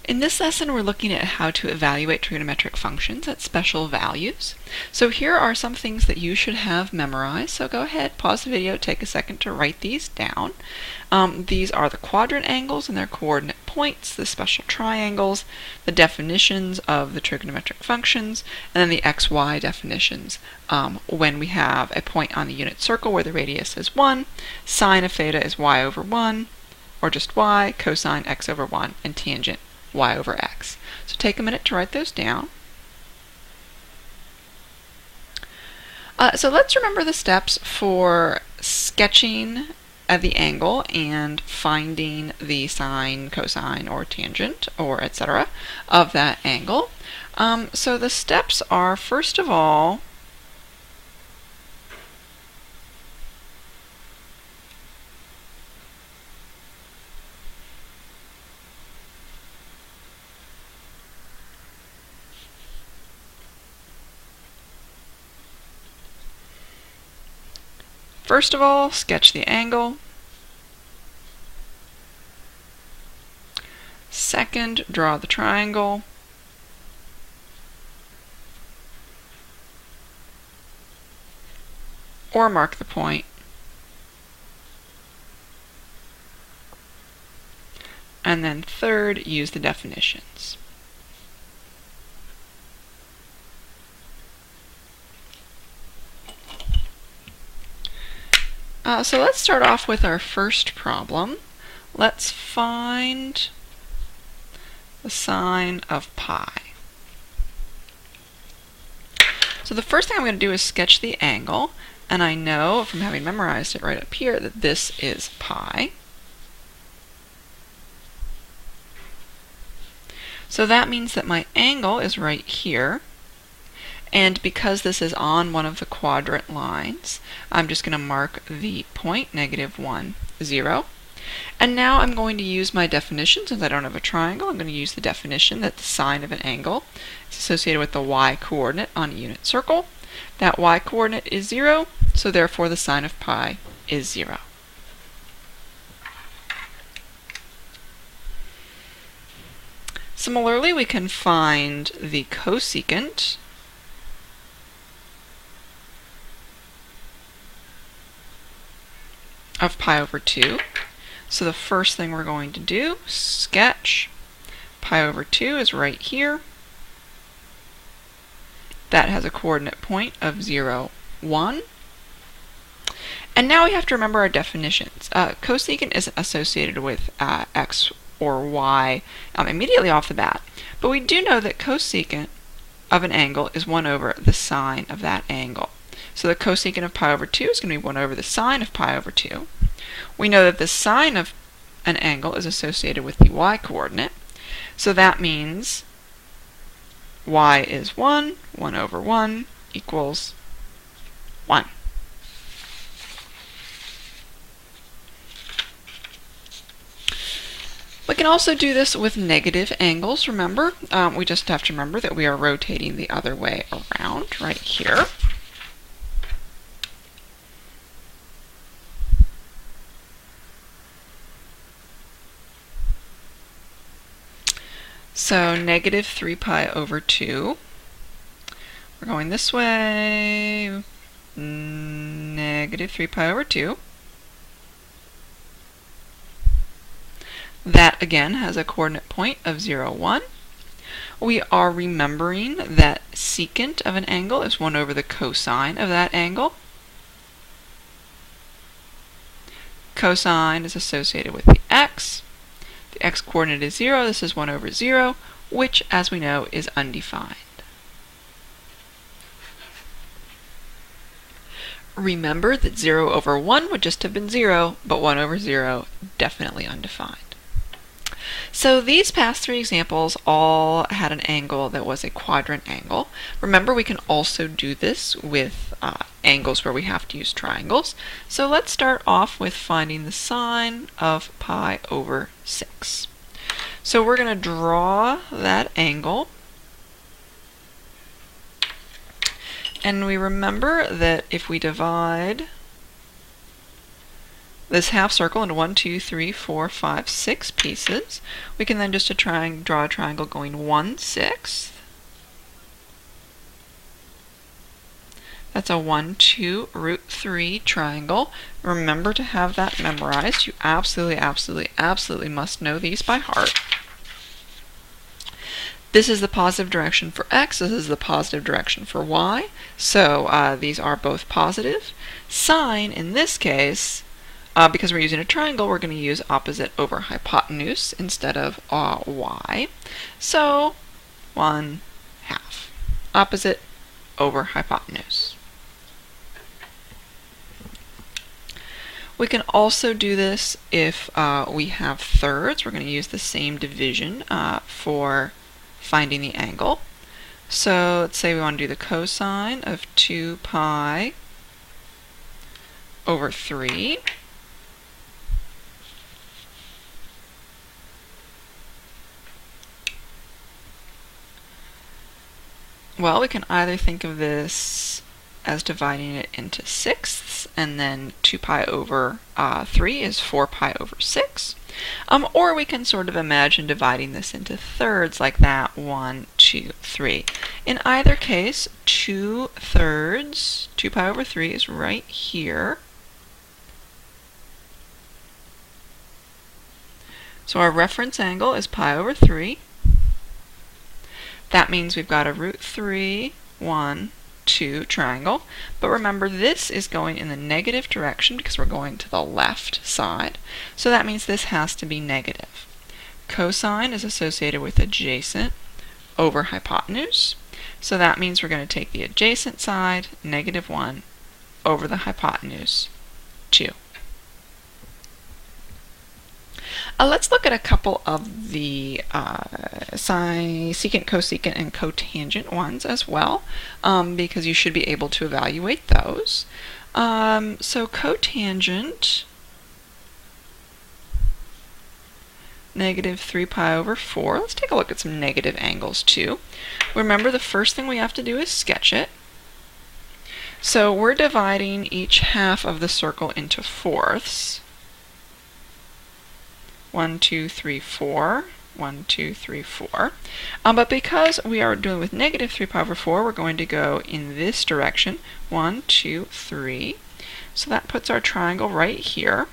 In this lesson, we're looking at how to evaluate trigonometric functions at special values. So here are some things that you should have memorized. So go ahead, pause the video, take a second to write these down. These are the quadrant angles and their coordinate points, the special triangles, the definitions of the trigonometric functions, and then the xy definitions when we have a point on the unit circle where the radius is 1, sine of theta is y over 1, or just y, cosine x over 1, and tangent y over x. So take a minute to write those down. So let's remember the steps for sketching the angle and finding the sine, cosine, or tangent, or etc. of that angle. So the steps are, first of all, sketch the angle. Second, draw the triangle. Or mark the point. And then third, use the definitions. So let's start off with our first problem. Let's find the sine of pi. So the first thing I'm going to do is sketch the angle, and I know from having memorized it right up here that this is pi. So that means that my angle is right here. And because this is on one of the quadrant lines, I'm just going to mark the point, -1, 0. And now I'm going to use my definition. Since I don't have a triangle, I'm going to use the definition that the sine of an angle is associated with the y-coordinate on a unit circle. That y-coordinate is 0, so therefore the sine of pi is 0. Similarly, we can find the cosecant of pi over 2. So the first thing we're going to do, sketch. Pi over 2 is right here. That has a coordinate point of 0, 1. And now we have to remember our definitions. Cosecant is associated with x or y immediately off the bat. But we do know that cosecant of an angle is 1 over the sine of that angle. So the cosecant of pi over 2 is going to be 1 over the sine of pi over 2. We know that the sine of an angle is associated with the y-coordinate. So that means y is 1, 1 over 1 equals 1. We can also do this with negative angles, remember. We just have to remember that we are rotating the other way around right here. So negative 3 pi over 2. We're going this way. Negative 3 pi over 2. That again has a coordinate point of 0, 1. We are remembering that secant of an angle is 1 over the cosine of that angle. Cosine is associated with the x. The x-coordinate is 0. This is 1 over 0, which, as we know, is undefined. Remember that 0 over 1 would just have been 0, but 1 over 0, definitely undefined. So these past three examples all had an angle that was a quadrant angle. Remember, we can also do this with angles where we have to use triangles. So let's start off with finding the sine of pi over 6. So we're going to draw that angle. And we remember that if we divide this half circle into 1, 2, 3, 4, 5, 6 pieces. We can then just draw a triangle going 1/6. That's a 1, 2, √3 triangle. Remember to have that memorized. You absolutely, absolutely, absolutely must know these by heart. This is the positive direction for x, this is the positive direction for y, so these are both positive. Sine, in this case, because we're using a triangle, we're going to use opposite over hypotenuse instead of y. So 1/2. Opposite over hypotenuse. We can also do this if we have thirds. We're going to use the same division for finding the angle. So let's say we want to do the cosine of 2 pi over 3. Well, we can either think of this as dividing it into sixths, and then 2 pi over 3 is 4 pi over 6. Or we can sort of imagine dividing this into thirds like that, 1, 2, 3. In either case, 2/3, 2 pi over 3 is right here. So our reference angle is pi over 3. That means we've got a √3, 1, 2 triangle. But remember, this is going in the negative direction because we're going to the left side. So that means this has to be negative. Cosine is associated with adjacent over hypotenuse. So that means we're going to take the adjacent side, -1, over the hypotenuse, 2. Let's look at a couple of the secant, cosecant, and cotangent ones as well, because you should be able to evaluate those. So cotangent, -3 pi over 4. Let's take a look at some negative angles too. Remember, the first thing we have to do is sketch it. So we're dividing each half of the circle into fourths. 1, 2, 3, 4. 1, 2, 3, 4. But because we are dealing with -3 pi over 4, we're going to go in this direction. 1, 2, 3. So that puts our triangle right here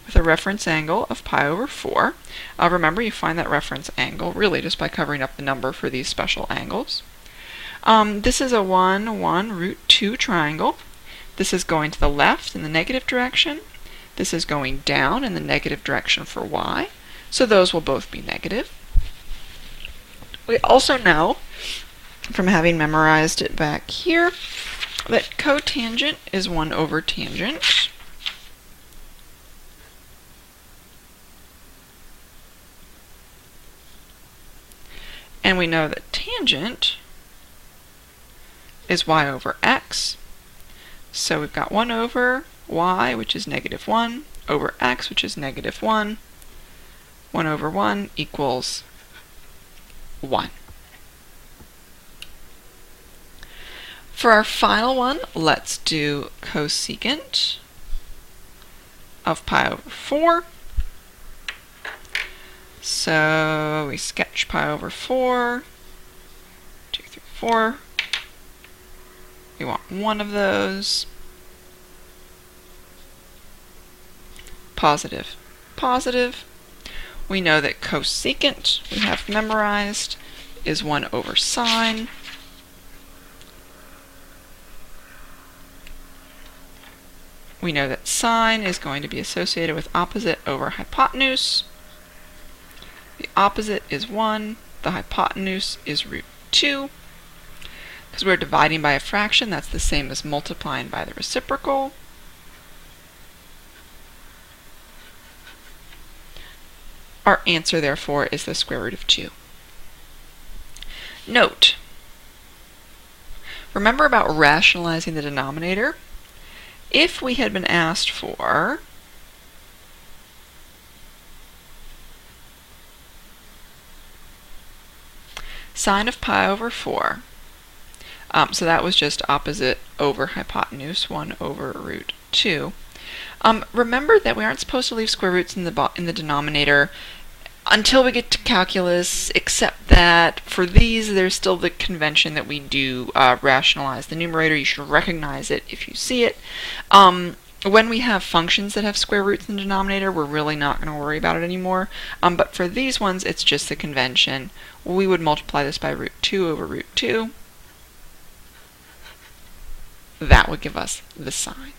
with a reference angle of pi over 4. Remember, you find that reference angle really just by covering up the number for these special angles. This is a 1, 1, √2 triangle. This is going to the left in the negative direction. This is going down in the negative direction for y, so those will both be negative. We also know, from having memorized it back here, that cotangent is 1 over tangent. And we know that tangent is y over x. So we've got 1 over y, which is -1, over x, which is -1. 1 over 1 equals 1. For our final one, let's do cosecant of pi over 4. So we sketch pi over 4, 2, 3, 4. We want one of those. Positive, positive. We know that cosecant, we have memorized, is 1 over sine. We know that sine is going to be associated with opposite over hypotenuse. The opposite is 1, the hypotenuse is √2. Because we're dividing by a fraction, that's the same as multiplying by the reciprocal. Our answer, therefore, is the square root of 2. Note, remember about rationalizing the denominator? If we had been asked for sine of pi over 4, so that was just opposite over hypotenuse, 1 over √2. Remember that we aren't supposed to leave square roots in the denominator until we get to calculus, except that for these, there's still the convention that we do rationalize the numerator. You should recognize it if you see it. When we have functions that have square roots in the denominator, we're really not going to worry about it anymore. But for these ones, it's just the convention. We would multiply this by root 2 over root 2. That would give us the sign.